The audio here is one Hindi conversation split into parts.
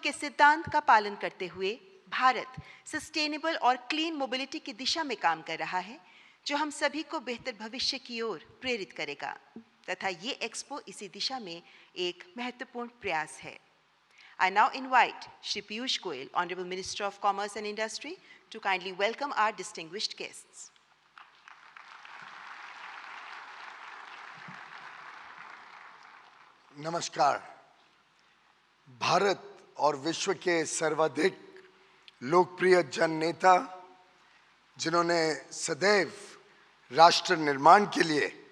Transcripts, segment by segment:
के सिद्धांत का पालन करते हुए भारत सस्टेनेबल और क्लीन मोबिलिटी की दिशा में काम कर रहा है, जो हम सभी को बेहतर भविष्य की ओर प्रेरित करेगा, तथा ये एक्सपो इसी दिशा में एक महत्वपूर्ण प्रयास है। I now invite Shri Piyush Goyal, Honorable Minister of Commerce and Industry, to kindly welcome our distinguished guests. नमस्कार। भारत और विश्व के सर्वाधिक लोकप्रिय जन नेता, जिन्होंने सदैव राष्ट्र निर्माण के लिए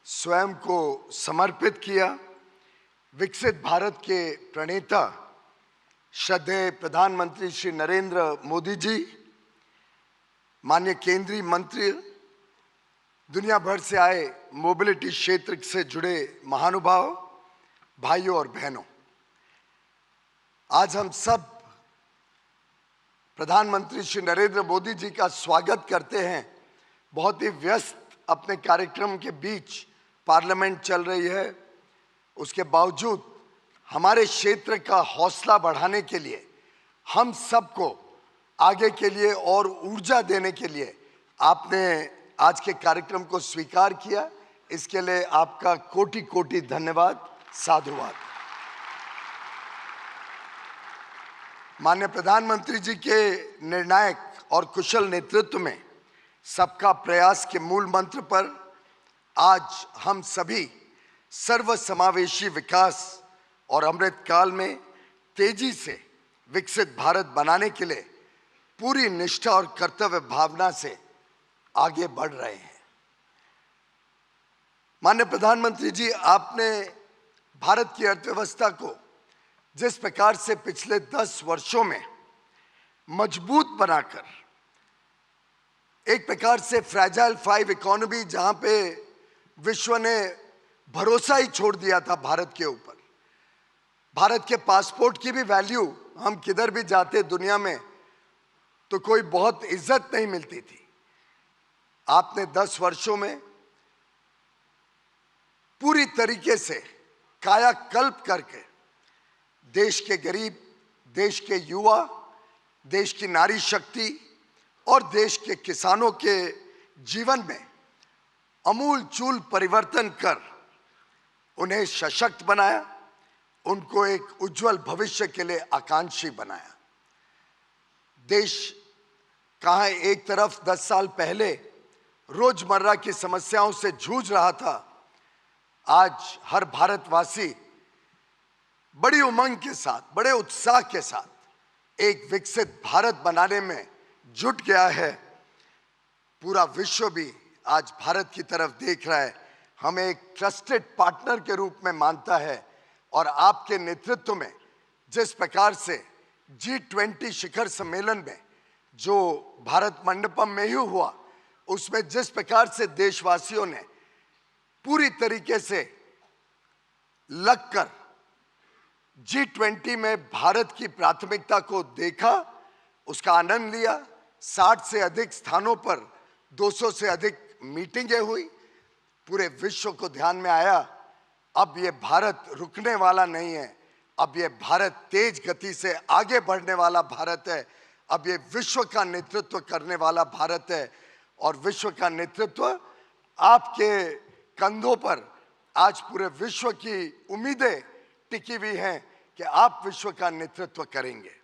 स्वयं को समर्पित किया, विकसित भारत के प्रणेता श्रद्धेय प्रधानमंत्री श्री नरेंद्र मोदी जी, माननीय केंद्रीय मंत्री, दुनिया भर से आए मोबिलिटी क्षेत्र से जुड़े महानुभाव, भाइयों और बहनों, आज हम सब प्रधानमंत्री श्री नरेंद्र मोदी जी का स्वागत करते हैं। बहुत ही व्यस्त अपने कार्यक्रम के बीच पार्लियामेंट चल रही है, उसके बावजूद हमारे क्षेत्र का हौसला बढ़ाने के लिए, हम सबको आगे के लिए और ऊर्जा देने के लिए आपने आज के कार्यक्रम को स्वीकार किया। इसके लिए आपका कोटि कोटि धन्यवाद, साधुवाद। माननीय प्रधानमंत्री जी के निर्णायक और कुशल नेतृत्व में सबका प्रयास के मूल मंत्र पर आज हम सभी सर्वसमावेशी विकास और अमृत काल में तेजी से विकसित भारत बनाने के लिए पूरी निष्ठा और कर्तव्य भावना से आगे बढ़ रहे हैं। माननीय प्रधानमंत्री जी, आपने भारत की अर्थव्यवस्था को जिस प्रकार से पिछले 10 वर्षों में मजबूत बनाकर एक प्रकार से फ्रैजाइल 5 इकोनॉमी, जहां पे विश्व ने भरोसा ही छोड़ दिया था भारत के ऊपर, भारत के पासपोर्ट की भी वैल्यू, हम किधर भी जाते दुनिया में तो कोई बहुत इज्जत नहीं मिलती थी। आपने 10 वर्षों में पूरी तरीके से कायाकल्प करके देश के गरीब, देश के युवा, देश की नारी शक्ति और देश के किसानों के जीवन में अमूलचूल परिवर्तन कर उन्हें सशक्त बनाया, उनको एक उज्जवल भविष्य के लिए आकांक्षी बनाया। देश कहाँ एक तरफ 10 साल पहले रोजमर्रा की समस्याओं से जूझ रहा था, आज हर भारतवासी बड़ी उमंग के साथ, बड़े उत्साह के साथ एक विकसित भारत बनाने में जुट गया है। पूरा विश्व भी आज भारत की तरफ देख रहा है, हमें एक ट्रस्टेड पार्टनर के रूप में मानता है। और आपके नेतृत्व में जिस प्रकार से G20 शिखर सम्मेलन में, जो भारत मंडपम में ही हुआ, उसमें जिस प्रकार से देशवासियों ने पूरी तरीके से लगकर G20 में भारत की प्राथमिकता को देखा, उसका आनंद लिया। 60 से अधिक स्थानों पर 200 से अधिक मीटिंगें हुई, पूरे विश्व को ध्यान में आया। अब ये भारत रुकने वाला नहीं है, अब ये भारत तेज गति से आगे बढ़ने वाला भारत है। अब ये विश्व का नेतृत्व करने वाला भारत है और विश्व का नेतृत्व आपके कंधों पर आज पूरे विश्व की उम्मीदें टिकी हुई हैं कि आप विश्व का नेतृत्व करेंगे।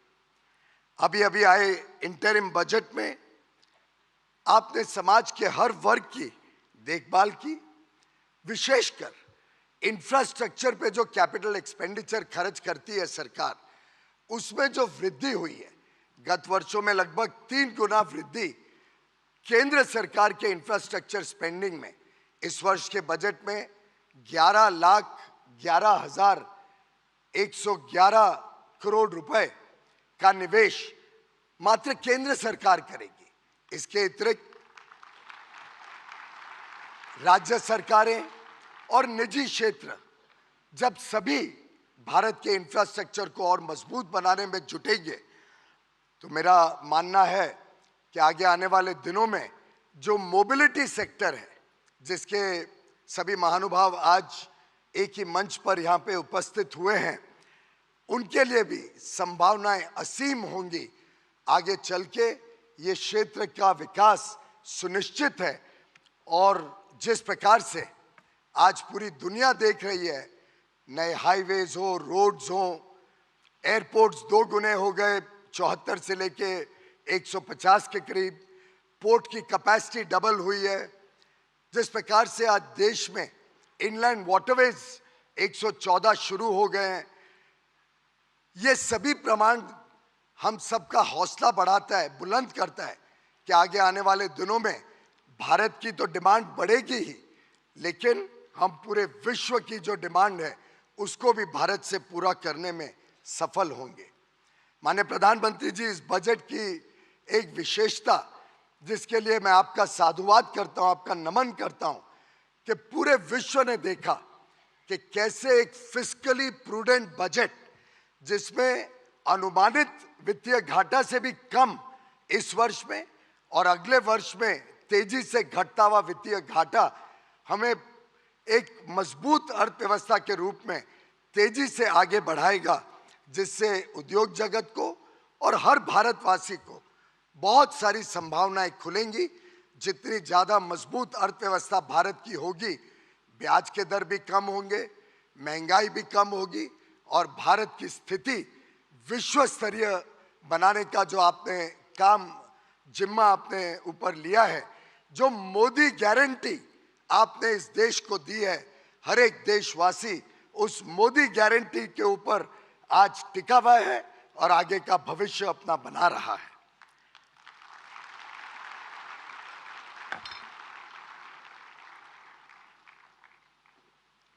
अभी अभी आए इंटरिम बजट में आपने समाज के हर वर्ग की देखभाल की, विशेषकर इंफ्रास्ट्रक्चर पे जो कैपिटल एक्सपेंडिचर खर्च करती है सरकार, उसमें जो वृद्धि हुई है, गत वर्षों में लगभग 3 गुना वृद्धि केंद्र सरकार के इंफ्रास्ट्रक्चर स्पेंडिंग में। इस वर्ष के बजट में 11,11,111 करोड़ रुपए का निवेश मात्र केंद्र सरकार करेगी। इसके अतिरिक्त राज्य सरकारें और निजी क्षेत्र जब सभी भारत के इंफ्रास्ट्रक्चर को और मजबूत बनाने में जुटेंगे, तो मेरा मानना है कि आगे आने वाले दिनों में जो मोबिलिटी सेक्टर है, जिसके सभी महानुभाव आज एक ही मंच पर यहाँ पे उपस्थित हुए हैं, उनके लिए भी संभावनाएं असीम होंगी। आगे चल के ये क्षेत्र का विकास सुनिश्चित है। और जिस प्रकार से आज पूरी दुनिया देख रही है, नए हाईवेज हो, रोड्स हो, एयरपोर्ट्स 2 गुने हो गए, 74 से लेके 150 के करीब, पोर्ट की कैपेसिटी डबल हुई है। जिस प्रकार से आज देश में इनलैंड वाटरवेज 114 शुरू हो गए हैं, ये सभी प्रमाण हम सबका हौसला बढ़ाता है, बुलंद करता है कि आगे आने वाले दिनों में भारत की तो डिमांड बढ़ेगी ही, लेकिन हम पूरे विश्व की जो डिमांड है उसको भी भारत से पूरा करने में सफल होंगे। माननीय प्रधानमंत्री जी, इस बजट की एक विशेषता जिसके लिए मैं आपका साधुवाद करता हूं, आपका नमन करता हूं, कि पूरे विश्व ने देखा कि कैसे एक फिस्कली प्रूडेंट बजट जिसमें अनुमानित वित्तीय घाटा से भी कम इस वर्ष में और अगले वर्ष में तेजी से घटता हुआ वित्तीय घाटा हमें एक मजबूत अर्थव्यवस्था के रूप में तेजी से आगे बढ़ाएगा, जिससे उद्योग जगत को और हर भारतवासी को बहुत सारी संभावनाएं खुलेंगी। जितनी ज़्यादा मजबूत अर्थव्यवस्था भारत की होगी, ब्याज के दर भी कम होंगे, महंगाई भी कम होगी और भारत की स्थिति विश्व स्तरीय बनाने का जो आपने काम जिम्मा अपने ऊपर लिया है, जो मोदी गारंटी आपने इस देश को दी है, हर एक देशवासी उस मोदी गारंटी के ऊपर आज टिका हुआ है और आगे का भविष्य अपना बना रहा है।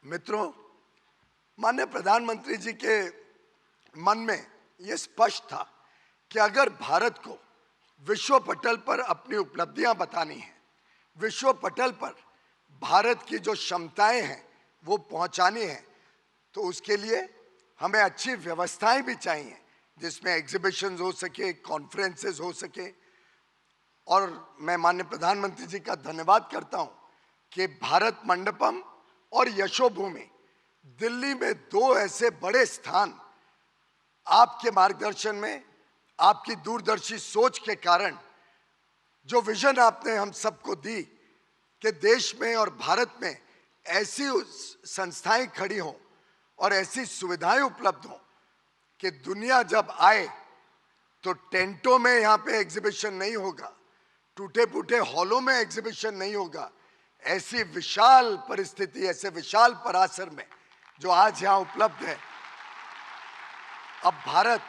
मित्रों, माननीय प्रधानमंत्री जी के मन में यह स्पष्ट था कि अगर भारत को विश्व पटल पर अपनी उपलब्धियां बतानी है, विश्व पटल पर भारत की जो क्षमताएं हैं वो पहुंचानी है, तो उसके लिए हमें अच्छी व्यवस्थाएं भी चाहिए जिसमें एग्जीबिशंस हो सके, कॉन्फ्रेंसेस हो सके। और मैं माननीय प्रधानमंत्री जी का धन्यवाद करता हूं कि भारत मंडपम और यशोभूमि दिल्ली में 2 ऐसे बड़े स्थान आपके मार्गदर्शन में, आपकी दूरदर्शी सोच के कारण, जो विजन आपने हम सबको दी कि देश में और भारत में ऐसी संस्थाएं खड़ी हों और ऐसी सुविधाएं उपलब्ध हों कि दुनिया जब आए तो टेंटों में यहाँ पे एग्जीबिशन नहीं होगा, टूटे फूटे हॉलों में एग्जीबिशन नहीं होगा। ऐसी विशाल परिस्थिति, ऐसे विशाल परासर में जो आज यहाँ उपलब्ध है, अब भारत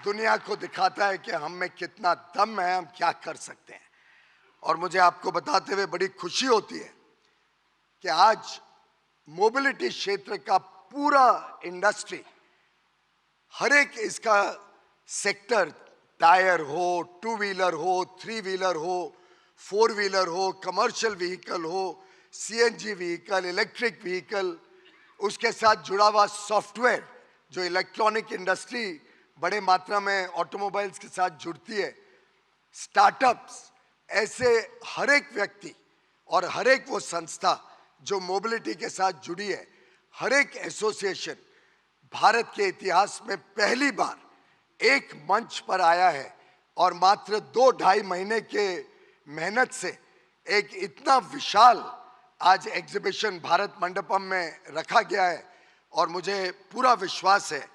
दुनिया को दिखाता है कि हम में कितना दम है, हम क्या कर सकते हैं। और मुझे आपको बताते हुए बड़ी खुशी होती है कि आज मोबिलिटी क्षेत्र का पूरा इंडस्ट्री, हर एक इसका सेक्टर, टायर हो, 2 व्हीलर हो, 3 व्हीलर हो, 4 व्हीलर हो, कमर्शियल व्हीकल हो, सीएनजी व्हीकल, इलेक्ट्रिक व्हीकल, उसके साथ जुड़ा हुआ सॉफ्टवेयर, जो इलेक्ट्रॉनिक इंडस्ट्री बड़े मात्रा में ऑटोमोबाइल्स के साथ जुड़ती है, स्टार्टअप्स, ऐसे हर एक व्यक्ति और हर एक वो संस्था जो मोबिलिटी के साथ जुड़ी है, हर एक एसोसिएशन भारत के इतिहास में पहली बार एक मंच पर आया है और मात्र 2-2.5 महीने के मेहनत से एक इतना विशाल आज एग्जीबिशन भारत मंडपम में रखा गया है। और मुझे पूरा विश्वास है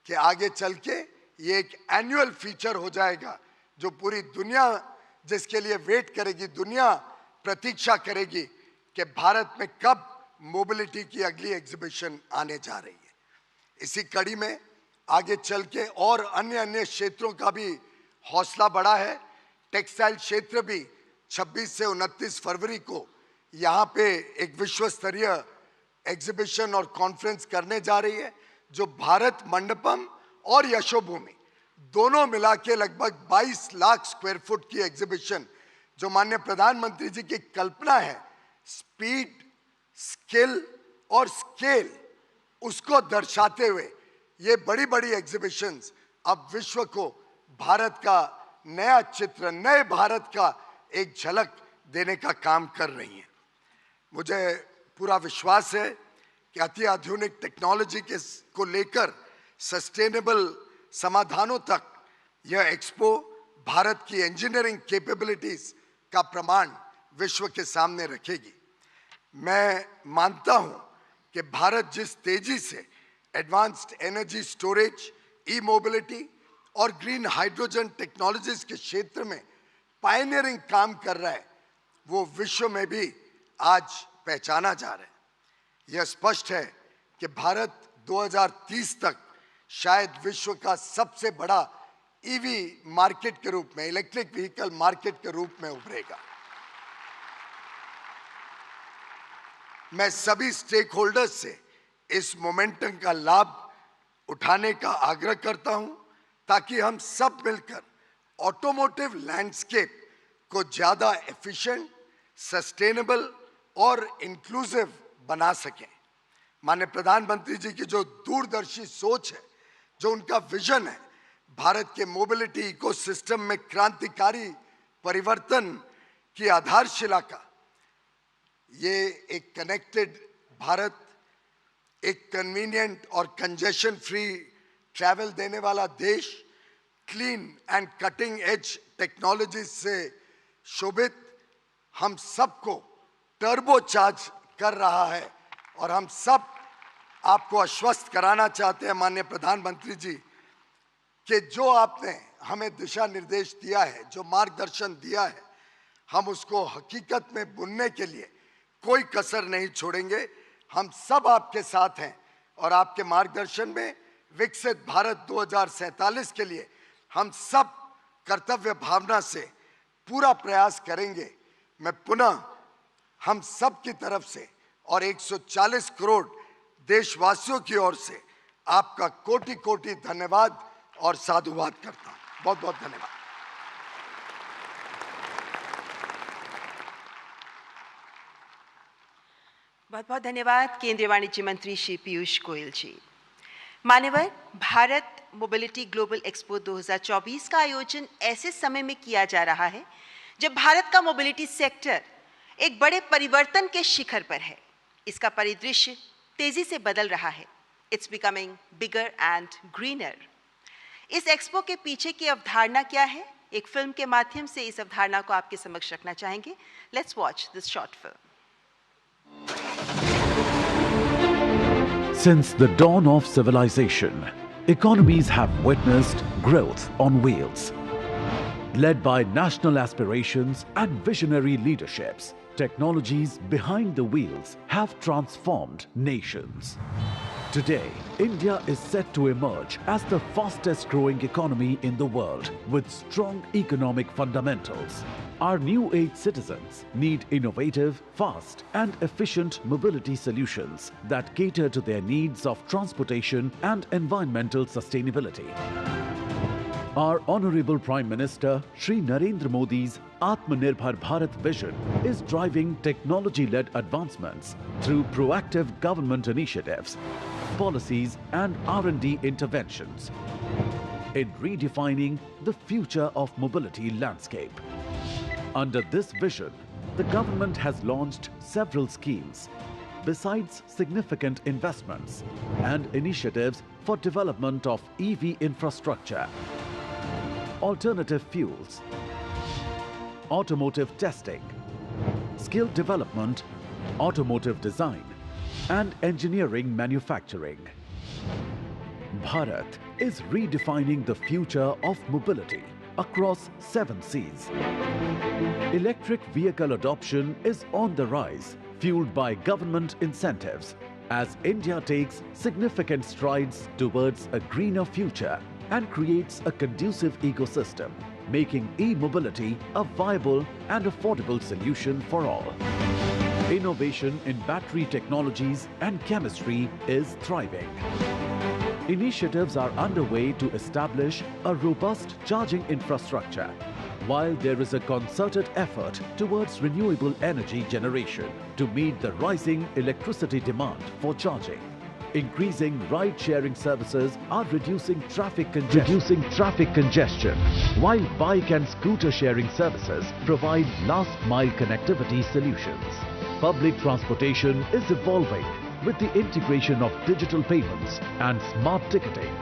कि आगे चल के ये एक एनुअल फीचर हो जाएगा जो पूरी दुनिया जिसके लिए वेट करेगी, दुनिया प्रतीक्षा करेगी कि भारत में कब मोबिलिटी की अगली एग्जीबिशन आने जा रही है। इसी कड़ी में आगे चल के और अन्य क्षेत्रों का भी हौसला बढ़ा है। टेक्सटाइल क्षेत्र भी 26 से 29 फरवरी को यहाँ पे एक विश्व स्तरीय एग्जीबिशन और कॉन्फ्रेंस करने जा रही है, जो भारत मंडपम और यशोभूमि दोनों मिला के लगभग 22 लाख स्क्वायर फुट की एग्जीबिशन, जो माननीय प्रधानमंत्री जी की कल्पना है, स्पीड, स्किल और स्केल, उसको दर्शाते हुए ये बड़ी बड़ी एग्जीबिशंस अब विश्व को भारत का नया चित्र, नए भारत का एक झलक देने का काम कर रही हैं। मुझे पूरा विश्वास है कि अति आधुनिक टेक्नोलॉजी को लेकर सस्टेनेबल समाधानों तक यह एक्सपो भारत की इंजीनियरिंग कैपेबिलिटीज का प्रमाण विश्व के सामने रखेगी। मैं मानता हूं कि भारत जिस तेजी से एडवांस्ड एनर्जी स्टोरेज, ई मोबिलिटी और ग्रीन हाइड्रोजन टेक्नोलॉजीज के क्षेत्र में पायनियरिंग काम कर रहा है, वो विश्व में भी आज पहचाना जा रहा है। यह स्पष्ट है कि भारत 2030 तक शायद विश्व का सबसे बड़ा ईवी मार्केट के रूप में, इलेक्ट्रिक व्हीकल मार्केट के रूप में उभरेगा। मैं सभी स्टेक होल्डर्स से इस मोमेंटम का लाभ उठाने का आग्रह करता हूं, ताकि हम सब मिलकर ऑटोमोटिव लैंडस्केप को ज्यादा एफिशिएंट, सस्टेनेबल और इंक्लूसिव बना सकें। माननीय प्रधानमंत्री जी की जो दूरदर्शी सोच है, जो उनका विजन है, भारत के मोबिलिटी इकोसिस्टम में क्रांतिकारी परिवर्तन की आधारशिला का, ये एक कनेक्टेड भारत, एक कन्वीनियंट और कंजेशन फ्री ट्रैवल देने वाला देश, clean and cutting edge technology से शोभित हम सबको टर्बो चार्ज कर रहा है। और हम सब आपको आश्वस्त कराना चाहते हैं माननीय प्रधानमंत्री जी कि जो आपने हमें दिशा निर्देश दिया है, जो मार्गदर्शन दिया है, हम उसको हकीकत में बुनने के लिए कोई कसर नहीं छोड़ेंगे। हम सब आपके साथ हैं और आपके मार्गदर्शन में विकसित भारत 2047 के लिए हम सब कर्तव्य भावना से पूरा प्रयास करेंगे। मैं पुनः हम सब की तरफ से और 140 करोड़ देशवासियों की ओर से आपका कोटि कोटि धन्यवाद और साधुवाद करता हूं। बहुत बहुत धन्यवाद। बहुत बहुत धन्यवाद केंद्रीय वाणिज्य मंत्री श्री पीयूष गोयल जी। मान्यवर, भारत मोबिलिटी ग्लोबल एक्सपो 2024 का आयोजन ऐसे समय में किया जा रहा है जब भारत का मोबिलिटी सेक्टर एक बड़े परिवर्तन के शिखर पर है। इसका परिदृश्य तेजी से बदल रहा है। It's becoming bigger and greener. इस एक्सपो के पीछे की अवधारणा क्या है? एक फिल्म के माध्यम से इस अवधारणा को आपके समक्ष रखना चाहेंगे। Let's watch this short film. Since the dawn of civilization, economies have witnessed growth on wheels. Led by national aspirations and visionary leaderships, technologies behind the wheels have transformed nations. Today, India is set to emerge as the fastest growing economy in the world with strong economic fundamentals. Our new age citizens need innovative, fast and efficient mobility solutions that cater to their needs of transportation and environmental sustainability. Our Honorable Prime Minister Shri Narendra Modi's Atmanirbhar Bharat vision is driving technology-led advancements through proactive government initiatives, policies and R&D interventions in redefining the future of mobility landscape. Under this vision, the government has launched several schemes, besides significant investments and initiatives for development of EV infrastructure, alternative fuels, automotive testing, skill development, automotive design, and engineering manufacturing. Bharat is redefining the future of mobility across 7 seas. Electric vehicle adoption is on the rise, fueled by government incentives, as India takes significant strides towards a greener future and creates a conducive ecosystem, making e-mobility a viable and affordable solution for all. Innovation in battery technologies and chemistry is thriving. Initiatives are underway to establish a robust charging infrastructure, while there is a concerted effort towards renewable energy generation to meet the rising electricity demand for charging. Increasing ride-sharing services are reducing traffic congestion, while bike and scooter sharing services provide last-mile connectivity solutions. Public transportation is evolving, with the integration of digital payments and smart ticketing,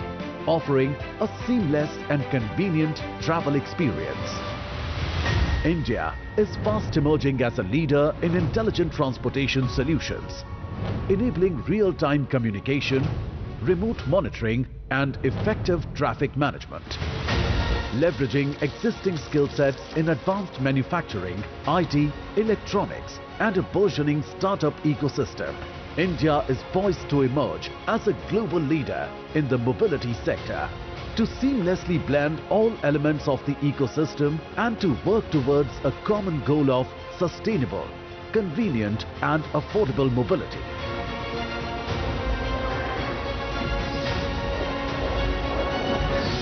offering a seamless and convenient travel experience. India is fast emerging as a leader in intelligent transportation solutions, enabling real-time communication, remote monitoring and effective traffic management. Leveraging existing skill sets in advanced manufacturing, IT, electronics and a burgeoning startup ecosystem, India is poised to emerge as a global leader in the mobility sector, to seamlessly blend all elements of the ecosystem and to work towards a common goal of sustainable, convenient and affordable mobility.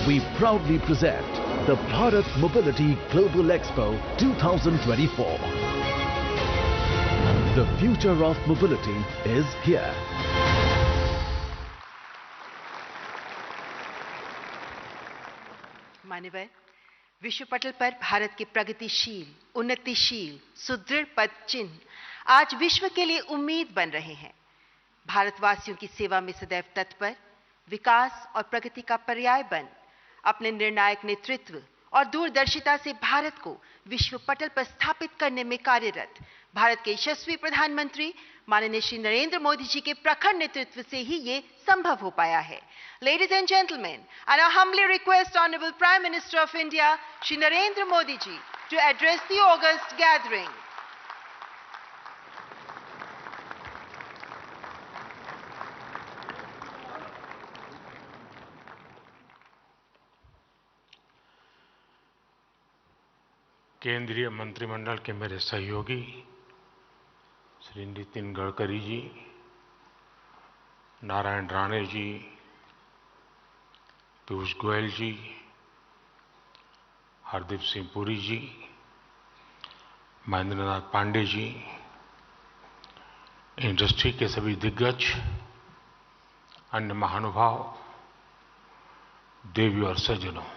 We proudly present the Bharat Mobility Global Expo 2024. The future of mobility is here. मान्यवर, विश्व पटल पर भारत के प्रगतिशील, उन्नतिशील, सुदृढ़ पद चिन्ह आज विश्व के लिए उम्मीद बन रहे हैं। भारतवासियों की सेवा में सदैव तत्पर, विकास और प्रगति का पर्याय बन, अपने निर्णायक नेतृत्व और दूरदर्शिता से भारत को विश्व पटल पर स्थापित करने में कार्यरत भारत के यशस्वी प्रधानमंत्री माननीय श्री नरेंद्र मोदी जी के प्रखर नेतृत्व से ही ये संभव हो पाया है। Ladies and gentlemen, I now humbly request Honorable Prime Minister of India, Shri Narendra Modi ji, to address the august gathering. केंद्रीय मंत्रिमंडल के मेरे सहयोगी श्री नितिन गडकरी जी, नारायण राणे जी, पीयूष गोयल जी, हरदीप सिंह पुरी जी, महेंद्र नाथ पांडे जी, इंडस्ट्री के सभी दिग्गज, अन्य महानुभाव, देवी और सज्जनों,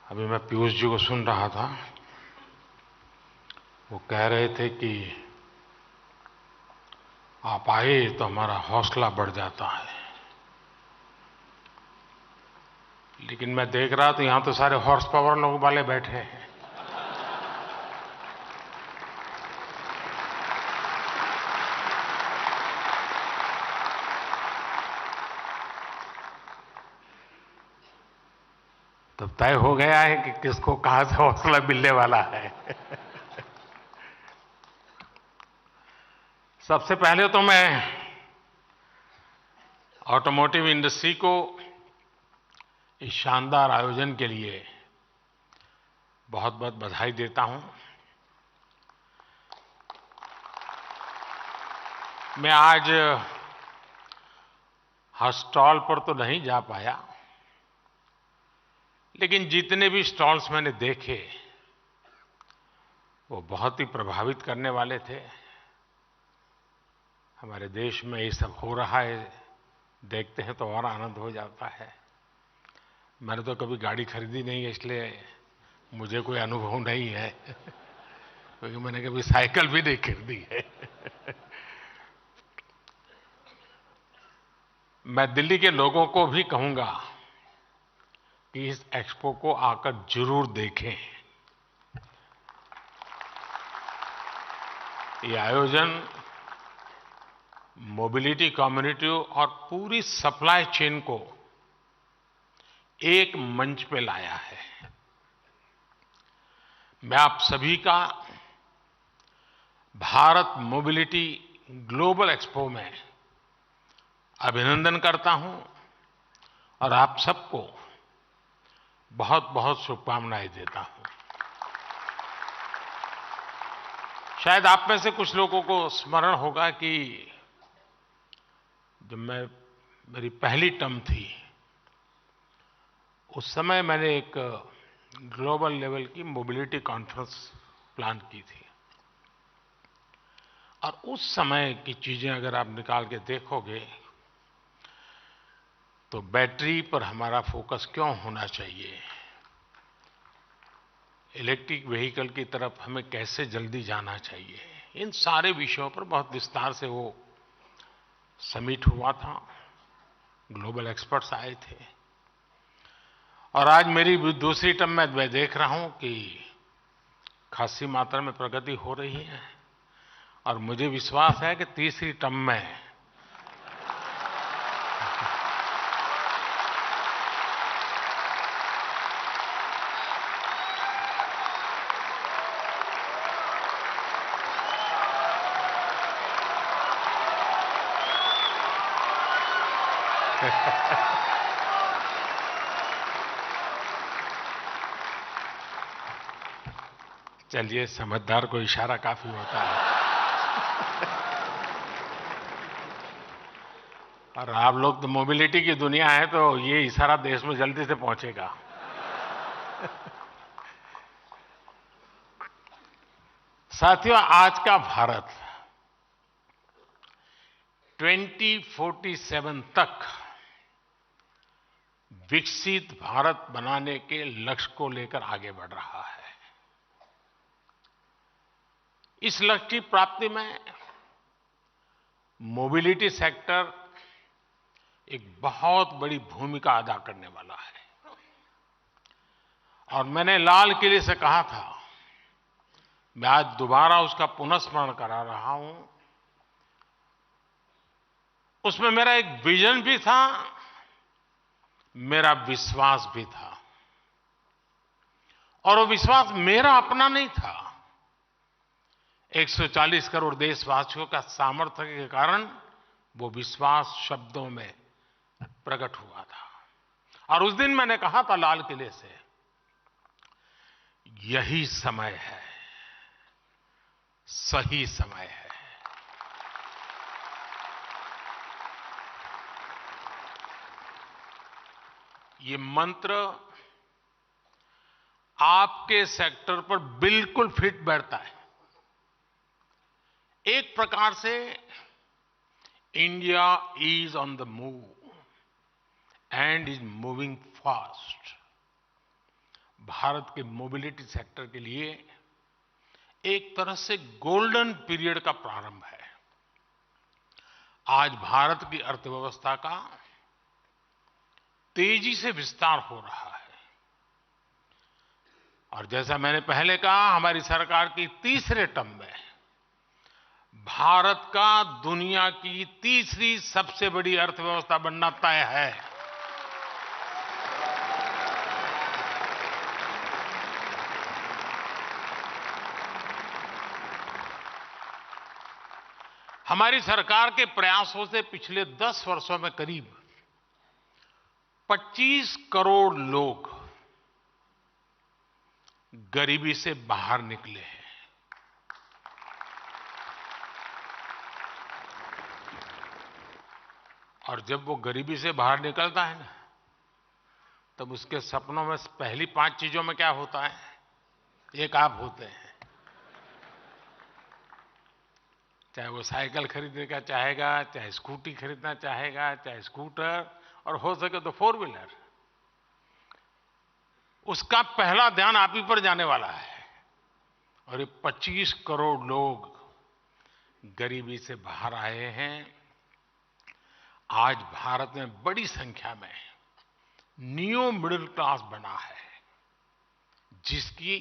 अभी मैं पीयूष जी को सुन रहा था। वो कह रहे थे कि आप आए तो हमारा हौसला बढ़ जाता है, लेकिन मैं देख रहा तो यहां तो सारे हॉर्स पावर लोग वाले बैठे हैं। तब तय हो गया है कि किसको कहां से हौसला मिलने वाला है। सबसे पहले तो मैं ऑटोमोटिव इंडस्ट्री को इस शानदार आयोजन के लिए बहुत बहुत बधाई देता हूं। मैं आज हर स्टॉल पर तो नहीं जा पाया, लेकिन जितने भी स्टॉल्स मैंने देखे वो बहुत ही प्रभावित करने वाले थे। हमारे देश में ये सब हो रहा है, देखते हैं तो और आनंद हो जाता है। मैंने तो कभी गाड़ी खरीदी नहीं है, इसलिए मुझे कोई अनुभव नहीं है, क्योंकि मैंने कभी साइकिल भी नहीं खरीदी है। मैं दिल्ली के लोगों को भी कहूंगा कि इस एक्सपो को आकर जरूर देखें। ये आयोजन मोबिलिटी कम्युनिटी और पूरी सप्लाई चेन को एक मंच पे लाया है। मैं आप सभी का भारत मोबिलिटी ग्लोबल एक्सपो में अभिनंदन करता हूं और आप सबको बहुत बहुत शुभकामनाएं देता हूं। शायद आप में से कुछ लोगों को स्मरण होगा कि जब मेरी पहली टर्म थी, उस समय मैंने एक ग्लोबल लेवल की मोबिलिटी कॉन्फ्रेंस प्लान की थी। और उस समय की चीजें अगर आप निकाल के देखोगे तो बैटरी पर हमारा फोकस क्यों होना चाहिए, इलेक्ट्रिक व्हीकल की तरफ हमें कैसे जल्दी जाना चाहिए, इन सारे विषयों पर बहुत विस्तार से वो समिट हुआ था। ग्लोबल एक्सपर्ट्स आए थे और आज मेरी दूसरी टर्म में मैं देख रहा हूं कि खासी मात्रा में प्रगति हो रही है और मुझे विश्वास है कि तीसरी टर्म में चलिए, समझदार को इशारा काफी होता है। और आप लोग तो मोबिलिटी की दुनिया है, तो ये इशारा देश में जल्दी से पहुंचेगा। साथियों, आज का भारत 2047 तक विकसित भारत बनाने के लक्ष्य को लेकर आगे बढ़ रहा है। इस लक्ष्य की प्राप्ति में मोबिलिटी सेक्टर एक बहुत बड़ी भूमिका अदा करने वाला है। और मैंने लाल किले से कहा था, मैं आज दोबारा उसका पुनःस्मरण करा रहा हूं। उसमें मेरा एक विजन भी था, मेरा विश्वास भी था। और वो विश्वास मेरा अपना नहीं था, 140 करोड़ देशवासियों का सामर्थ्य के कारण वो विश्वास शब्दों में प्रकट हुआ था। और उस दिन मैंने कहा था लाल किले से, यही समय है, सही समय है। ये मंत्र आपके सेक्टर पर बिल्कुल फिट बैठता है। एक प्रकार से India is on the move and is moving fast. Bharat के मोबिलिटी सेक्टर के लिए एक तरह से गोल्डन पीरियड का प्रारंभ है। आज भारत की अर्थव्यवस्था का तेजी से विस्तार हो रहा है। और जैसा मैंने पहले कहा, हमारी सरकार की तीसरे टर्म में भारत का दुनिया की तीसरी सबसे बड़ी अर्थव्यवस्था बनना तय है। हमारी सरकार के प्रयासों से पिछले 10 वर्षों में करीब 25 करोड़ लोग गरीबी से बाहर निकले हैं। और जब वो गरीबी से बाहर निकलता है ना, तब उसके सपनों में पहली 5 चीजों में क्या होता है? एक आप होते हैं। चाहे वो साइकिल खरीदने का चाहेगा, चाहे स्कूटी खरीदना चाहेगा, चाहे स्कूटर, और हो सके तो 4 व्हीलर। उसका पहला ध्यान आप ही पर जाने वाला है। और ये 25 करोड़ लोग गरीबी से बाहर आए हैं। आज भारत में बड़ी संख्या में न्यू मिडिल क्लास बना है, जिसकी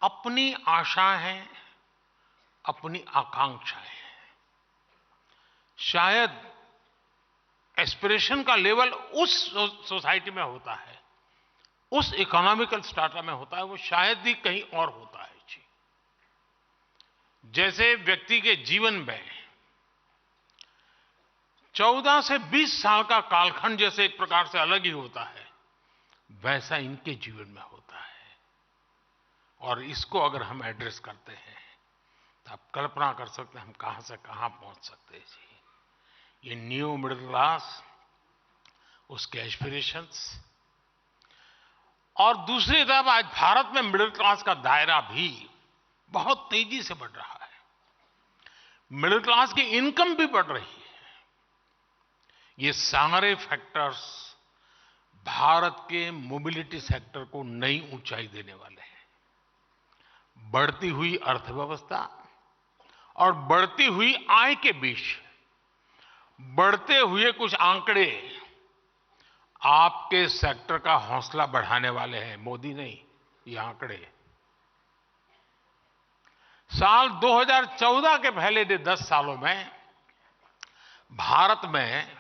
अपनी आशाएं हैं, अपनी आकांक्षाएं हैं। शायद एस्पिरेशन का लेवल उस सोसाइटी में होता है, उस इकोनॉमिकल स्ट्राटा में होता है, वो शायद ही कहीं और होता है जी। जैसे व्यक्ति के जीवन में 14 से 20 साल का कालखंड जैसे एक प्रकार से अलग ही होता है, वैसा इनके जीवन में होता है। और इसको अगर हम एड्रेस करते हैं तो आप कल्पना कर सकते हैं हम कहां से कहां पहुंच सकते हैं जी। ये न्यू मिडिल क्लास, उसके एस्पिरेशंस, और दूसरी तरफ आज भारत में मिडिल क्लास का दायरा भी बहुत तेजी से बढ़ रहा है। मिडिल क्लास की इनकम भी बढ़ रही है। ये सारे फैक्टर्स भारत के मोबिलिटी सेक्टर को नई ऊंचाई देने वाले हैं। बढ़ती हुई अर्थव्यवस्था और बढ़ती हुई आय के बीच बढ़ते हुए कुछ आंकड़े आपके सेक्टर का हौसला बढ़ाने वाले हैं। मोदी नहीं, ये आंकड़े। साल 2014 के पहले के 10 सालों में भारत में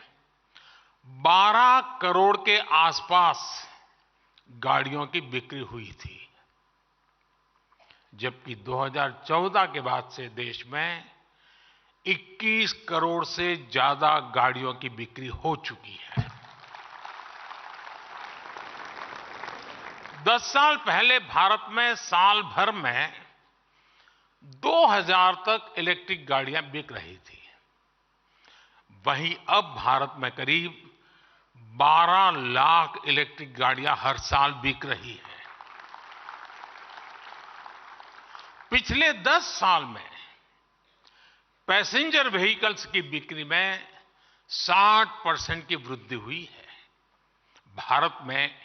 12 करोड़ के आसपास गाड़ियों की बिक्री हुई थी, जबकि 2014 के बाद से देश में 21 करोड़ से ज्यादा गाड़ियों की बिक्री हो चुकी है। 10 साल पहले भारत में साल भर में 2000 तक इलेक्ट्रिक गाड़ियां बिक रही थी। वहीं अब भारत में करीब 12 लाख इलेक्ट्रिक गाड़ियां हर साल बिक रही हैं। पिछले 10 साल में पैसेंजर व्हीकल्स की बिक्री में 60% की वृद्धि हुई है। भारत में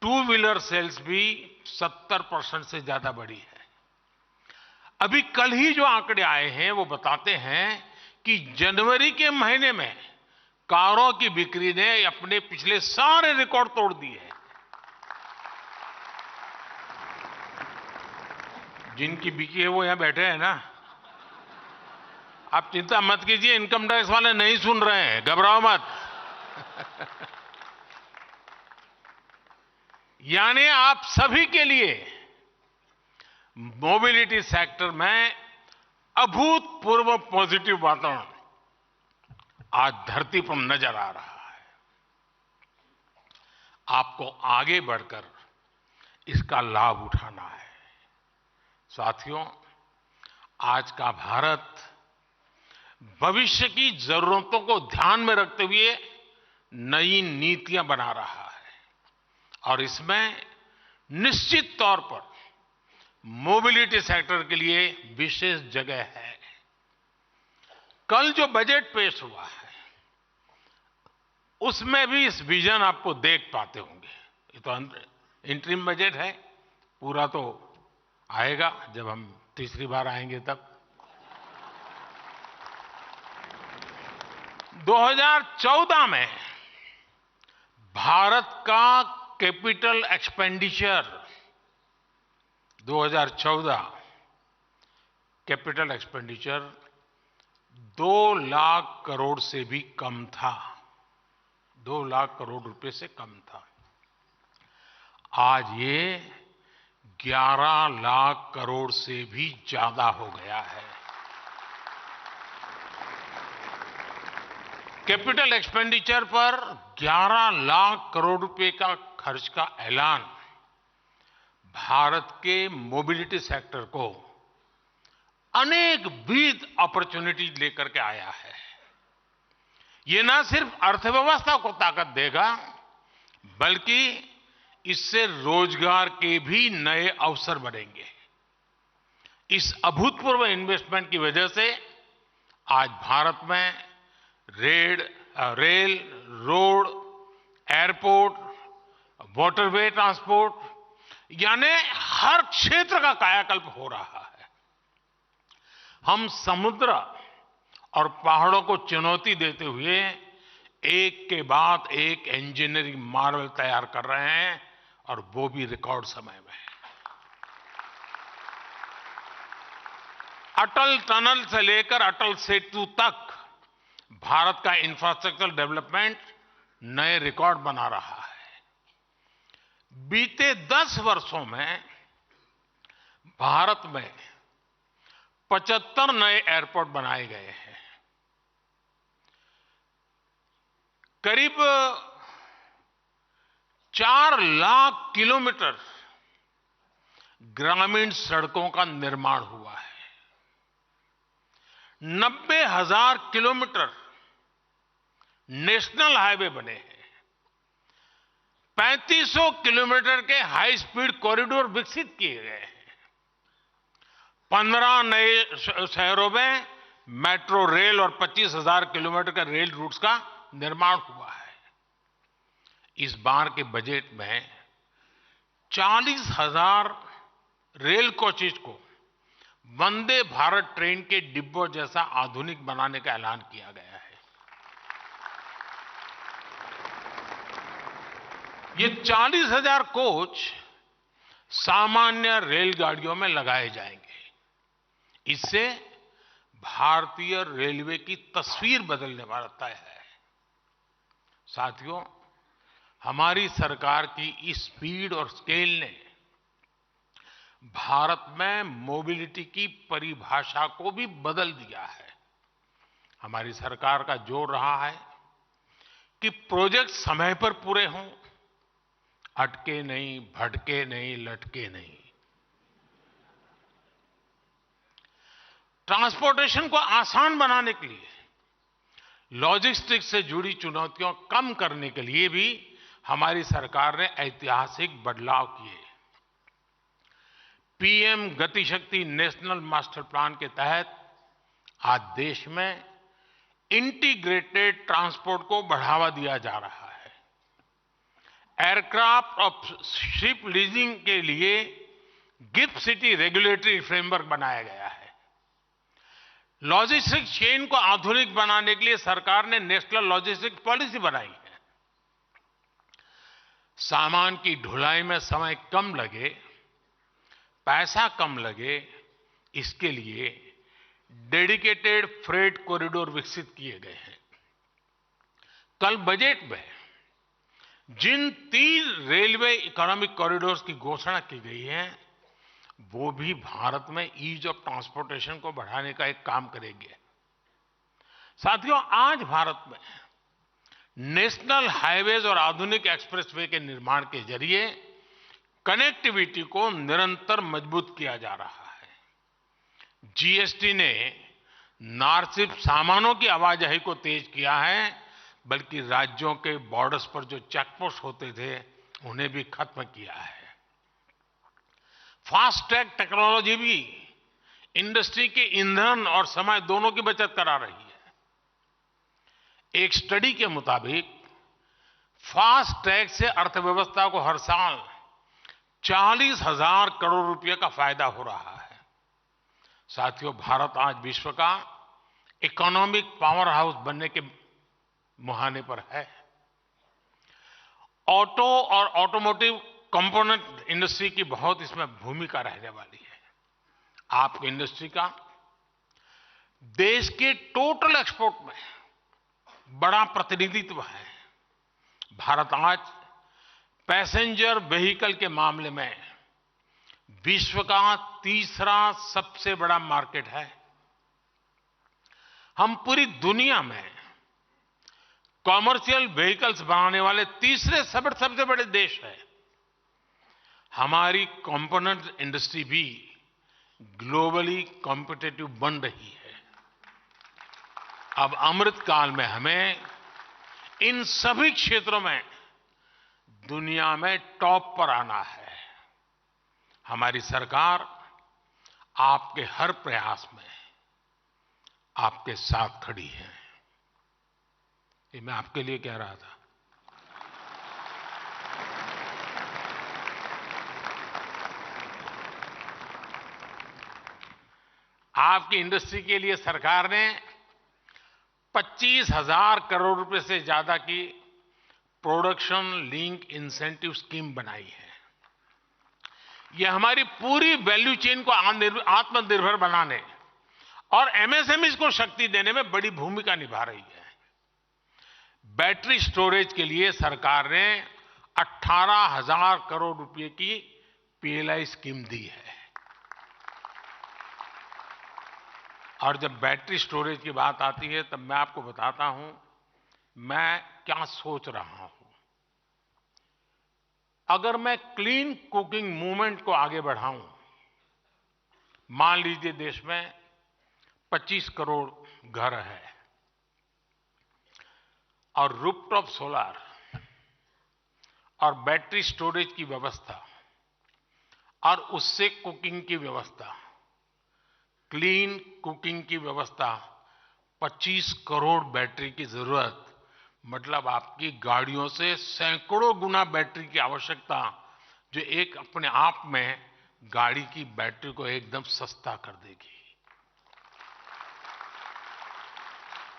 टू व्हीलर सेल्स भी 70% से ज्यादा बढ़ी है। अभी कल ही जो आंकड़े आए हैं वो बताते हैं कि जनवरी के महीने में कारों की बिक्री ने अपने पिछले सारे रिकॉर्ड तोड़ दिए हैं। जिनकी बिकी है वो यहां बैठे हैं ना। आप चिंता मत कीजिए, इनकम टैक्स वाले नहीं सुन रहे हैं, घबराओ मत। यानी आप सभी के लिए मोबिलिटी सेक्टर में अभूतपूर्व पॉजिटिव वातावरण आज धरती पर नजर आ रहा है। आपको आगे बढ़कर इसका लाभ उठाना है। साथियों, आज का भारत भविष्य की जरूरतों को ध्यान में रखते हुए नई नीतियां बना रहा है और इसमें निश्चित तौर पर मोबिलिटी सेक्टर के लिए विशेष जगह है। कल जो बजट पेश हुआ है उसमें भी इस विजन आपको देख पाते होंगे। ये तो इंटरिम बजट है, पूरा तो आएगा जब हम तीसरी बार आएंगे तब। 2014 में भारत का capital expenditure 2014 capital expenditure 2 lakh crore से भी कम था। 2 लाख करोड़ रुपए से कम था। आज ये 11 लाख करोड़ से भी ज्यादा हो गया है। कैपिटल एक्सपेंडिचर पर 11 लाख करोड़ रुपए का खर्च का ऐलान भारत के मोबिलिटी सेक्टर को अनेक विद अपॉर्चुनिटी लेकर के आया है। ये ना सिर्फ अर्थव्यवस्था को ताकत देगा, बल्कि इससे रोजगार के भी नए अवसर बनेंगे। इस अभूतपूर्व इन्वेस्टमेंट की वजह से आज भारत में rail, road, airport, waterway transport, यानी हर क्षेत्र का कायाकल्प हो रहा है। हम समुद्र और पहाड़ों को चुनौती देते हुए एक के बाद एक इंजीनियरिंग मार्वल तैयार कर रहे हैं, और वो भी रिकॉर्ड समय में। अटल टनल से लेकर अटल सेतु तक भारत का इंफ्रास्ट्रक्चर डेवलपमेंट नए रिकॉर्ड बना रहा है। बीते 10 वर्षों में भारत में 75 नए एयरपोर्ट बनाए गए हैं। करीब 4 लाख किलोमीटर ग्रामीण सड़कों का निर्माण हुआ है। 90,000 किलोमीटर नेशनल हाईवे बने हैं। 3500 किलोमीटर के हाई स्पीड कॉरिडोर विकसित किए गए हैं। 15 नए शहरों में मेट्रो रेल और 25,000 किलोमीटर के रेल रूट्स का निर्माण हुआ है। इस बार के बजट में 40,000 रेल कोचेज को वंदे भारत ट्रेन के डिब्बों जैसा आधुनिक बनाने का ऐलान किया गया है। ये 40,000 कोच सामान्य रेलगाड़ियों में लगाए जाएंगे। इससे भारतीय रेलवे की तस्वीर बदलने वाला तय है। साथियों, हमारी सरकार की इस स्पीड और स्केल ने भारत में मोबिलिटी की परिभाषा को भी बदल दिया है। हमारी सरकार का जोर रहा है कि प्रोजेक्ट समय पर पूरे हों, अटके नहीं, भटके नहीं, लटके नहीं। ट्रांसपोर्टेशन को आसान बनाने के लिए, लॉजिस्टिक्स से जुड़ी चुनौतियों कम करने के लिए भी हमारी सरकार ने ऐतिहासिक बदलाव किए। पीएम गति शक्ति नेशनल मास्टर प्लान के तहत आज देश में इंटीग्रेटेड ट्रांसपोर्ट को बढ़ावा दिया जा रहा है। एयरक्राफ्ट और शिप लीजिंग के लिए गिफ्ट सिटी रेगुलेटरी फ्रेमवर्क बनाया गया है। लॉजिस्टिक्स चेन को आधुनिक बनाने के लिए सरकार ने नेशनल लॉजिस्टिक्स पॉलिसी बनाई है। सामान की ढुलाई में समय कम लगे, पैसा कम लगे, इसके लिए डेडिकेटेड फ्रेट कॉरिडोर विकसित किए गए हैं। कल बजट में जिन 3 रेलवे इकोनॉमिक कॉरिडोर्स की घोषणा की गई है, वो भी भारत में ईज ऑफ ट्रांसपोर्टेशन को बढ़ाने का एक काम करेंगे। साथियों, आज भारत में नेशनल हाईवेज और आधुनिक एक्सप्रेसवे के निर्माण के जरिए कनेक्टिविटी को निरंतर मजबूत किया जा रहा है। जीएसटी ने न सिर्फ सामानों की आवाजाही को तेज किया है, बल्कि राज्यों के बॉर्डर्स पर जो चेकपोस्ट होते थे, उन्हें भी खत्म किया है। फास्ट ट्रैक टेक्नोलॉजी भी इंडस्ट्री के ईंधन और समय दोनों की बचत करा रही है। एक स्टडी के मुताबिक फास्ट ट्रैक से अर्थव्यवस्था को हर साल 40,000 करोड़ रुपए का फायदा हो रहा है। साथियों, भारत आज विश्व का इकोनॉमिक पावर हाउस बनने के मुहाने पर है। ऑटो और ऑटोमोटिव कंपोनेंट इंडस्ट्री की बहुत इसमें भूमिका रहने वाली है। आपकी इंडस्ट्री का देश के टोटल एक्सपोर्ट में बड़ा प्रतिनिधित्व है। भारत आज पैसेंजर व्हीकल के मामले में विश्व का तीसरा सबसे बड़ा मार्केट है। हम पूरी दुनिया में कॉमर्शियल व्हीकल्स बनाने वाले तीसरे सबसे बड़े देश हैं। हमारी कंपोनेंट इंडस्ट्री भी ग्लोबली कॉम्पिटिटिव बन रही है। अब अमृत काल में हमें इन सभी क्षेत्रों में दुनिया में टॉप पर आना है। हमारी सरकार आपके हर प्रयास में आपके साथ खड़ी है। ये मैं आपके लिए कह रहा था। आपकी इंडस्ट्री के लिए सरकार ने 25,000 करोड़ रुपए से ज्यादा की प्रोडक्शन लिंक इंसेंटिव स्कीम बनाई है। यह हमारी पूरी वैल्यू चेन को आत्मनिर्भर बनाने और एमएसएमईज को शक्ति देने में बड़ी भूमिका निभा रही है। बैटरी स्टोरेज के लिए सरकार ने 18,000 करोड़ रुपए की पीएलआई स्कीम दी है। और जब बैटरी स्टोरेज की बात आती है, तब मैं आपको बताता हूं मैं क्या सोच रहा हूं। अगर मैं क्लीन कुकिंग मूवमेंट को आगे बढ़ाऊं, मान लीजिए देश में 25 करोड़ घर है और रूफटॉप सोलर और बैटरी स्टोरेज की व्यवस्था और उससे कुकिंग की व्यवस्था, क्लीन कुकिंग की व्यवस्था, 25 करोड़ बैटरी की जरूरत, मतलब आपकी गाड़ियों से सैकड़ों गुना बैटरी की आवश्यकता, जो एक अपने आप में गाड़ी की बैटरी को एकदम सस्ता कर देगी।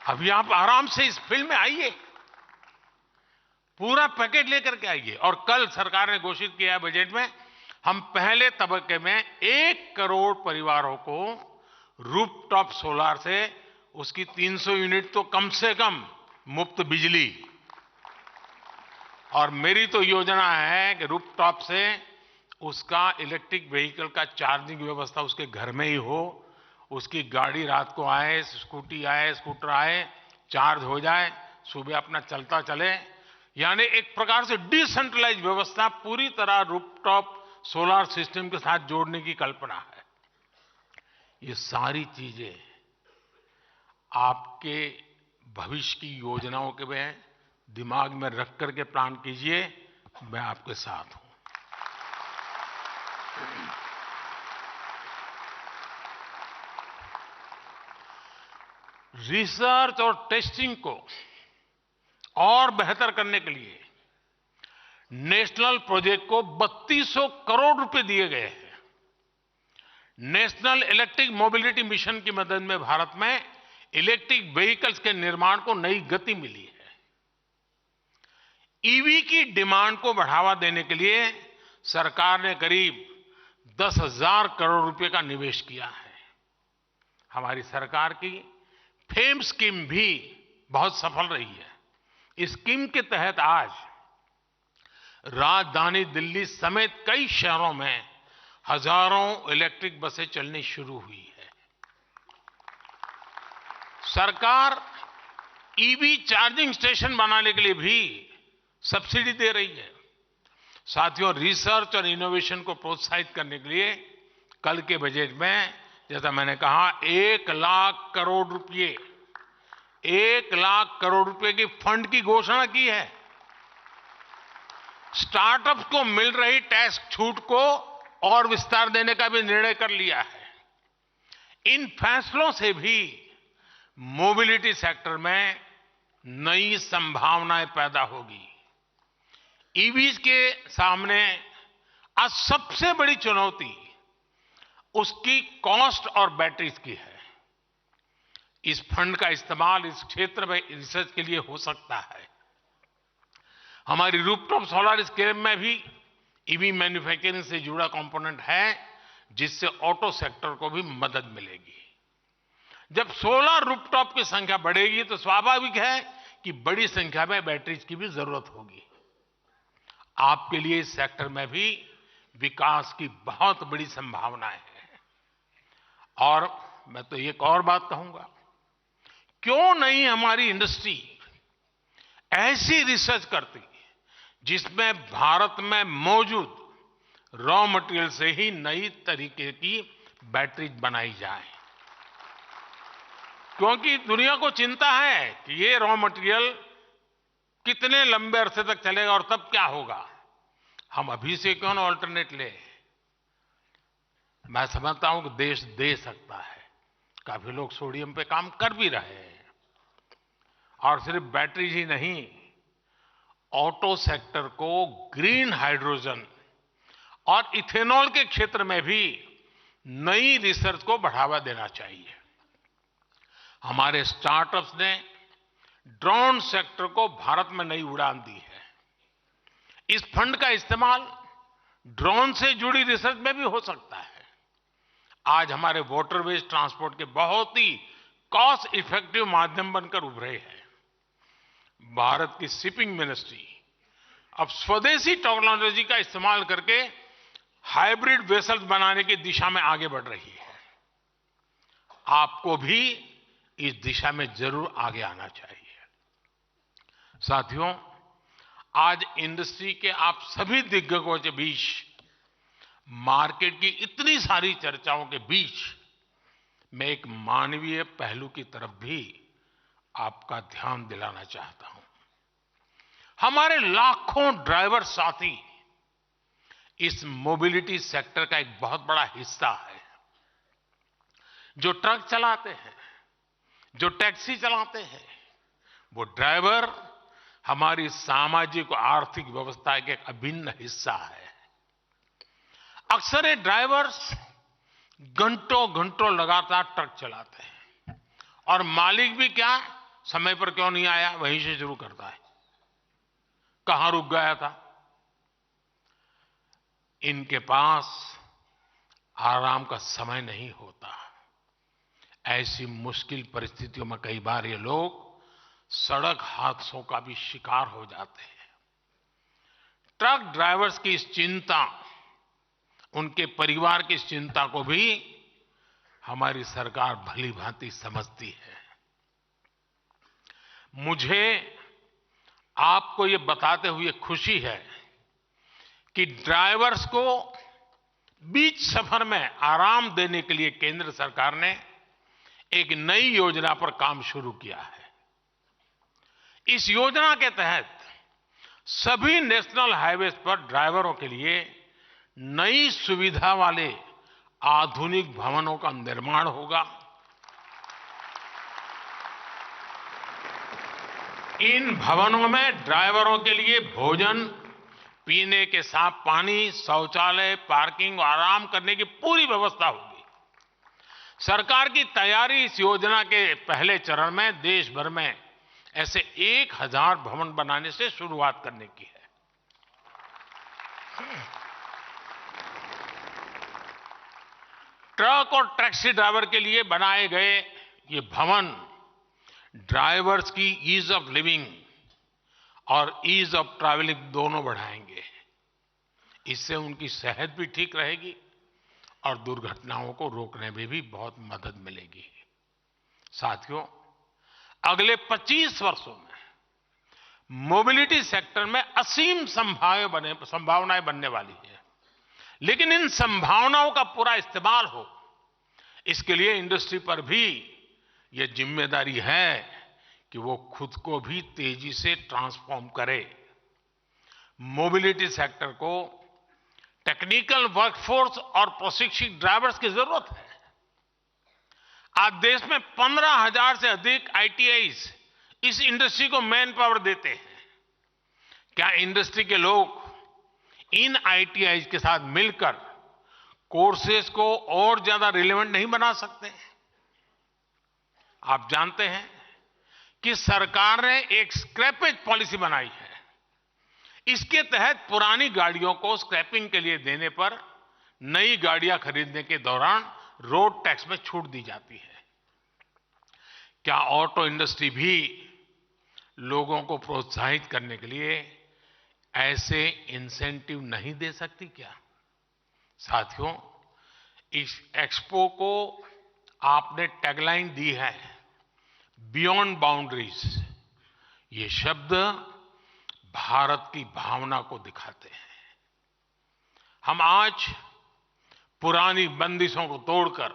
अभी आप आराम से इस फील्ड में आइए, पूरा पैकेज लेकर के आइए। और कल सरकार ने घोषित किया है बजट में, हम पहले तबक्के में 1 करोड़ परिवारों को रूफटॉप सोलार से उसकी 300 यूनिट तो कम से कम मुफ्त बिजली। और मेरी तो योजना है कि रूफटॉप से उसका इलेक्ट्रिक व्हीकल का चार्जिंग व्यवस्था उसके घर में ही हो, उसकी गाड़ी रात को आए, स्कूटी आए, स्कूटर आए, चार्ज हो जाए, सुबह अपना चलता चले। यानी एक प्रकार से डिसेंट्रलाइज व्यवस्था पूरी तरह रूफटॉप सोलार सिस्टम के साथ जोड़ने की कल्पना है। ये सारी चीजें आपके भविष्य की योजनाओं के में दिमाग में रख करके प्लान कीजिए, मैं आपके साथ हूं। रिसर्च और टेस्टिंग को और बेहतर करने के लिए नेशनल प्रोजेक्ट को 3200 करोड़ रुपए दिए गए हैं। नेशनल इलेक्ट्रिक मोबिलिटी मिशन की मदद में भारत में इलेक्ट्रिक व्हीकल्स के निर्माण को नई गति मिली है। ईवी की डिमांड को बढ़ावा देने के लिए सरकार ने करीब 10,000 करोड़ रुपए का निवेश किया है। हमारी सरकार की फेम स्कीम भी बहुत सफल रही है। इस स्कीम के तहत आज राजधानी दिल्ली समेत कई शहरों में हजारों इलेक्ट्रिक बसें चलनी शुरू हुई है। सरकार ईवी चार्जिंग स्टेशन बनाने के लिए भी सब्सिडी दे रही है। साथियों, रिसर्च और इनोवेशन को प्रोत्साहित करने के लिए कल के बजट में, जैसा मैंने कहा, 1 लाख करोड़ रुपए 1 लाख करोड़ रुपए की फंड की घोषणा की है। स्टार्टअप्स को मिल रही टैक्स छूट को और विस्तार देने का भी निर्णय कर लिया है। इन फैसलों से भी मोबिलिटी सेक्टर में नई संभावनाएं पैदा होगी। ईवीज के सामने आज सबसे बड़ी चुनौती उसकी कॉस्ट और बैटरीज की है। इस फंड का इस्तेमाल इस क्षेत्र में रिसर्च के लिए हो सकता है। हमारी रूफटॉप सोलर स्कीम में भी ईवी मैन्युफैक्चरिंग से जुड़ा कंपोनेंट है, जिससे ऑटो सेक्टर को भी मदद मिलेगी। जब सोलर रूफटॉप की संख्या बढ़ेगी तो स्वाभाविक है कि बड़ी संख्या में बैटरीज की भी जरूरत होगी। आपके लिए इस सेक्टर में भी विकास की बहुत बड़ी संभावनाएं हैं। और मैं तो एक और बात कहूंगा, क्यों नहीं हमारी इंडस्ट्री ऐसी रिसर्च करती जिसमें भारत में मौजूद रॉ मटेरियल से ही नई तरीके की बैटरी बनाई जाए। क्योंकि दुनिया को चिंता है कि ये रॉ मटेरियल कितने लंबे अरसे तक चलेगा और तब क्या होगा। हम अभी से क्यों ना ऑल्टरनेट ले। मैं समझता हूं कि देश दे सकता है। काफी लोग सोडियम पे काम कर भी रहे हैं। और सिर्फ बैटरी ही नहीं, ऑटो सेक्टर को ग्रीन हाइड्रोजन और इथेनॉल के क्षेत्र में भी नई रिसर्च को बढ़ावा देना चाहिए। हमारे स्टार्टअप्स ने ड्रोन सेक्टर को भारत में नई उड़ान दी है। इस फंड का इस्तेमाल ड्रोन से जुड़ी रिसर्च में भी हो सकता है। आज हमारे वाटरवेज ट्रांसपोर्ट के बहुत ही कॉस्ट इफेक्टिव माध्यम बनकर उभरे हैं। भारत की शिपिंग मिनिस्ट्री अब स्वदेशी टेक्नोलॉजी का इस्तेमाल करके हाइब्रिड वेसल्स बनाने की दिशा में आगे बढ़ रही है। आपको भी इस दिशा में जरूर आगे आना चाहिए। साथियों, आज इंडस्ट्री के आप सभी दिग्गजों के बीच, मार्केट की इतनी सारी चर्चाओं के बीच, मैं एक मानवीय पहलू की तरफ भी आपका ध्यान दिलाना चाहता हूं। हमारे लाखों ड्राइवर साथी इस मोबिलिटी सेक्टर का एक बहुत बड़ा हिस्सा है। जो ट्रक चलाते हैं, जो टैक्सी चलाते हैं, वो ड्राइवर हमारी सामाजिक और आर्थिक व्यवस्था का एक अभिन्न हिस्सा है। अक्सर ये ड्राइवर्स घंटों घंटों लगातार ट्रक चलाते हैं और मालिक भी क्या समय पर क्यों नहीं आया वहीं से शुरू करता है, कहां रुक गया था। इनके पास आराम का समय नहीं होता। ऐसी मुश्किल परिस्थितियों में कई बार ये लोग सड़क हादसों का भी शिकार हो जाते हैं। ट्रक ड्राइवर्स की इस चिंता, उनके परिवार की इस चिंता को भी हमारी सरकार भली भांति समझती है। मुझे आपको ये बताते हुए खुशी है कि ड्राइवर्स को बीच सफर में आराम देने के लिए केंद्र सरकार ने एक नई योजना पर काम शुरू किया है। इस योजना के तहत सभी नेशनल हाईवेज पर ड्राइवरों के लिए नई सुविधा वाले आधुनिक भवनों का निर्माण होगा। इन भवनों में ड्राइवरों के लिए भोजन, पीने के साफ पानी, शौचालय, पार्किंग और आराम करने की पूरी व्यवस्था होगी। सरकार की तैयारी इस योजना के पहले चरण में देश भर में ऐसे 1000 भवन बनाने से शुरुआत करने की है। ट्रक और टैक्सी ड्राइवर के लिए बनाए गए ये भवन ड्राइवर्स की ईज ऑफ लिविंग और ईज ऑफ ट्रैवलिंग दोनों बढ़ाएंगे। इससे उनकी सेहत भी ठीक रहेगी और दुर्घटनाओं को रोकने में भी बहुत मदद मिलेगी। साथियों, अगले 25 वर्षों में मोबिलिटी सेक्टर में असीम संभावनाएं बनने वाली है, लेकिन इन संभावनाओं का पूरा इस्तेमाल हो, इसके लिए इंडस्ट्री पर भी यह जिम्मेदारी है कि वो खुद को भी तेजी से ट्रांसफॉर्म करे। मोबिलिटी सेक्टर को टेक्निकल वर्कफोर्स और प्रशिक्षित ड्राइवर्स की जरूरत है। आज देश में 15,000 से अधिक आईटीआईज इस इंडस्ट्री को मैन पावर देते हैं। क्या इंडस्ट्री के लोग इन आईटीआईज के साथ मिलकर कोर्सेज को और ज्यादा रिलेवेंट नहीं बना सकते? आप जानते हैं कि सरकार ने एक स्क्रैपेज पॉलिसी बनाई है। इसके तहत पुरानी गाड़ियों को स्क्रैपिंग के लिए देने पर नई गाड़ियां खरीदने के दौरान रोड टैक्स में छूट दी जाती है। क्या ऑटो इंडस्ट्री भी लोगों को प्रोत्साहित करने के लिए ऐसे इंसेंटिव नहीं दे सकती क्या? साथियों, इस एक्सपो को आपने टैगलाइन दी है, बियॉन्ड बाउंड्रीज। ये शब्द भारत की भावना को दिखाते हैं। हम आज पुरानी बंदिशों को तोड़कर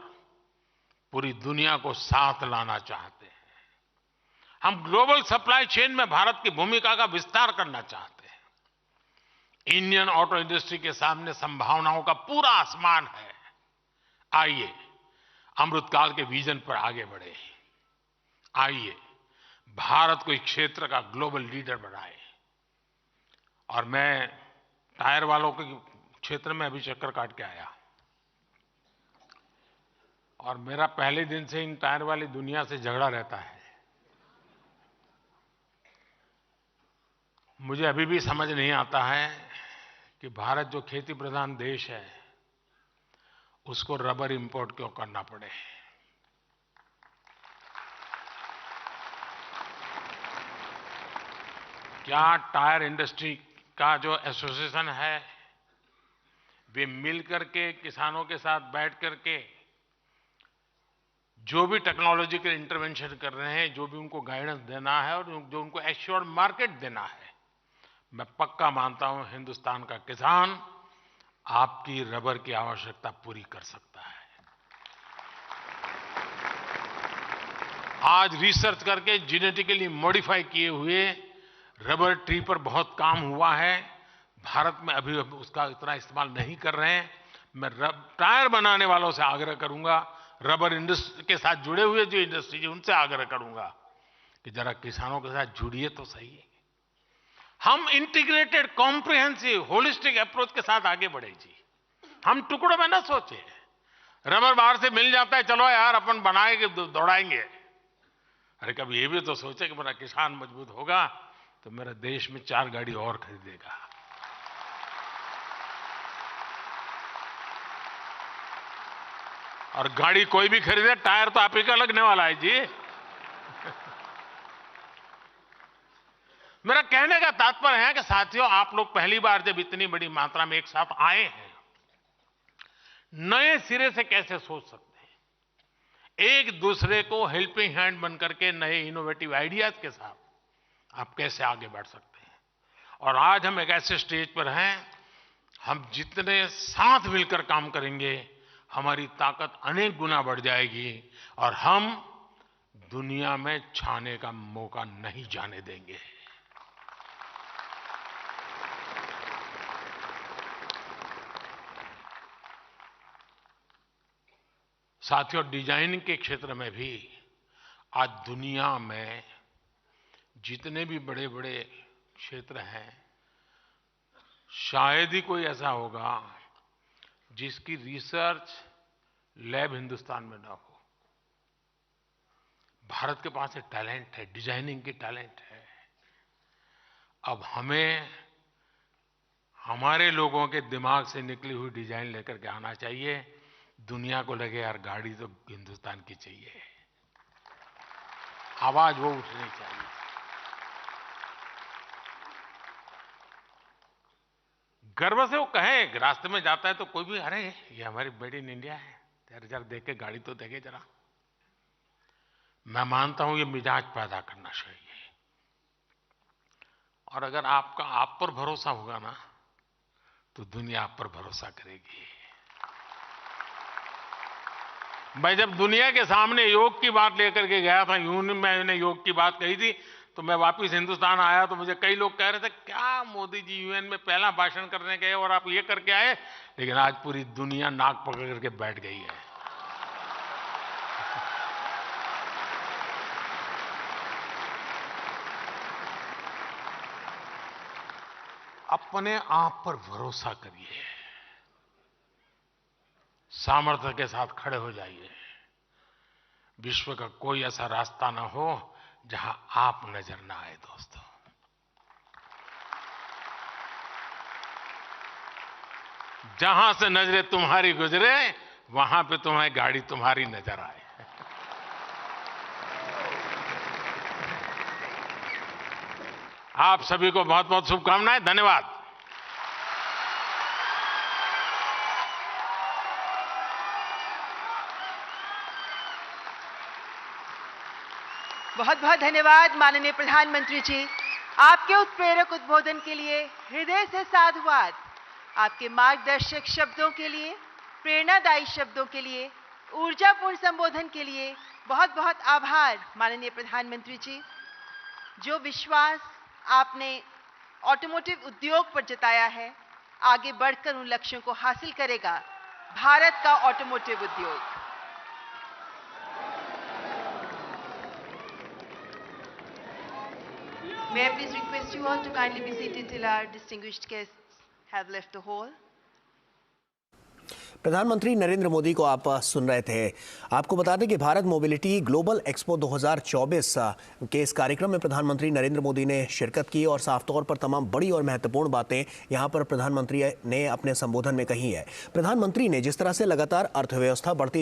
पूरी दुनिया को साथ लाना चाहते हैं। हम ग्लोबल सप्लाई चेन में भारत की भूमिका का विस्तार करना चाहते हैं। इंडियन ऑटो इंडस्ट्री के सामने संभावनाओं का पूरा आसमान है। आइए अमृतकाल के विजन पर आगे बढ़े। आइए भारत को इस क्षेत्र का ग्लोबल लीडर बनाए। और मैं टायर वालों के क्षेत्र में अभी चक्कर काट के आया और मेरा पहले दिन से इन टायर वाली दुनिया से झगड़ा रहता है। मुझे अभी भी समझ नहीं आता है कि भारत जो खेती प्रधान देश है उसको रबर इंपोर्ट क्यों करना पड़े। क्या टायर इंडस्ट्री का जो एसोसिएशन है वे मिलकर के किसानों के साथ बैठ करके जो भी टेक्नोलॉजिकल इंटरवेंशन कर रहे हैं, जो भी उनको गाइडेंस देना है और जो उनको एश्योर्ड मार्केट देना है, मैं पक्का मानता हूं हिंदुस्तान का किसान आपकी रबर की आवश्यकता पूरी कर सकता है। आज रिसर्च करके जेनेटिकली मॉडिफाई किए हुए रबर ट्री पर बहुत काम हुआ है। भारत में अभी उसका इतना इस्तेमाल नहीं कर रहे हैं। मैं टायर बनाने वालों से आग्रह करूंगा, रबर इंडस्ट्री के साथ जुड़े हुए जो इंडस्ट्री है उनसे आग्रह करूंगा कि जरा किसानों के साथ जुड़िए तो सही। हम इंटीग्रेटेड, कॉम्प्रिहेंसिव, होलिस्टिक अप्रोच के साथ आगे बढ़े जी। हम टुकड़ों में ना सोचे। रबर बाहर से मिल जाता है, चलो यार अपन बनाएंगे, दौड़ाएंगे। अरे कभी ये भी तो सोचे कि मेरा किसान मजबूत होगा तो मेरा देश में 4 गाड़ी और खरीदेगा। और गाड़ी कोई भी खरीदे, टायर तो आप ही का लगने वाला है जी। मेरा कहने का तात्पर्य है कि साथियों, आप लोग पहली बार जब इतनी बड़ी मात्रा में एक साथ आए हैं, नए सिरे से कैसे सोच सकते हैं, एक दूसरे को हेल्पिंग हैंड बन करके नए इनोवेटिव आइडियाज के साथ आप कैसे आगे बढ़ सकते हैं। और आज हम एक ऐसे स्टेज पर हैं, हम जितने साथ मिलकर काम करेंगे हमारी ताकत अनेक गुना बढ़ जाएगी और हम दुनिया में छाने का मौका नहीं जाने देंगे। साथियों, डिजाइनिंग के क्षेत्र में भी आज दुनिया में जितने भी बड़े बड़े क्षेत्र हैं, शायद ही कोई ऐसा होगा जिसकी रिसर्च लैब हिंदुस्तान में ना हो। भारत के पास एक टैलेंट है, डिजाइनिंग की टैलेंट है। अब हमें हमारे लोगों के दिमाग से निकली हुई डिजाइन लेकर के आना चाहिए। दुनिया को लगे यार गाड़ी तो हिंदुस्तान की चाहिए, आवाज वो उठनी चाहिए। गर्व से वो कहें, रास्ते में जाता है तो कोई भी, अरे ये हमारी मेड इन इंडिया है, जरा देख के गाड़ी तो देखे जरा। मैं मानता हूं ये मिजाज पैदा करना चाहिए। और अगर आपका आप पर भरोसा होगा ना तो दुनिया आप पर भरोसा करेगी। मैं जब दुनिया के सामने योग की बात लेकर के गया था, यूएन में मैंने योग की बात कही थी, तो मैं वापस हिंदुस्तान आया तो मुझे कई लोग कह रहे थे, क्या मोदी जी यूएन में पहला भाषण करने गए और आप ये करके आए। लेकिन आज पूरी दुनिया नाक पकड़ करके बैठ गई है। अपने आप पर भरोसा करिए, सामर्थ्य के साथ खड़े हो जाइए। विश्व का कोई ऐसा रास्ता ना हो जहां आप नजर ना आए। दोस्तों, जहां से नजरें तुम्हारी गुजरे वहां पे तुम्हें गाड़ी तुम्हारी नजर आए। आप सभी को बहुत बहुत शुभकामनाएं। धन्यवाद। बहुत बहुत धन्यवाद माननीय प्रधानमंत्री जी। आपके उत्प्रेरक उद्बोधन के लिए हृदय से साधुवाद। आपके मार्गदर्शक शब्दों के लिए, प्रेरणादायी शब्दों के लिए, ऊर्जापूर्ण संबोधन के लिए बहुत बहुत आभार माननीय प्रधानमंत्री जी। जो विश्वास आपने ऑटोमोटिव उद्योग पर जताया है, आगे बढ़कर उन लक्ष्यों को हासिल करेगा भारत का ऑटोमोटिव उद्योग। May I please request you all to kindly be seated till our distinguished guests have left the hall. प्रधानमंत्री नरेंद्र मोदी को आप सुन रहे थे। आपको बता दें कि भारत मोबिलिटी ग्लोबल एक्सपो 2024 के इस कार्यक्रम में प्रधानमंत्री नरेंद्र मोदी ने शिरकत की और साफ तौर पर तमाम बड़ी और महत्वपूर्ण बातें यहां पर प्रधानमंत्री ने अपने संबोधन में कही है। प्रधानमंत्री ने जिस तरह से लगातार अर्थव्यवस्था बढ़ती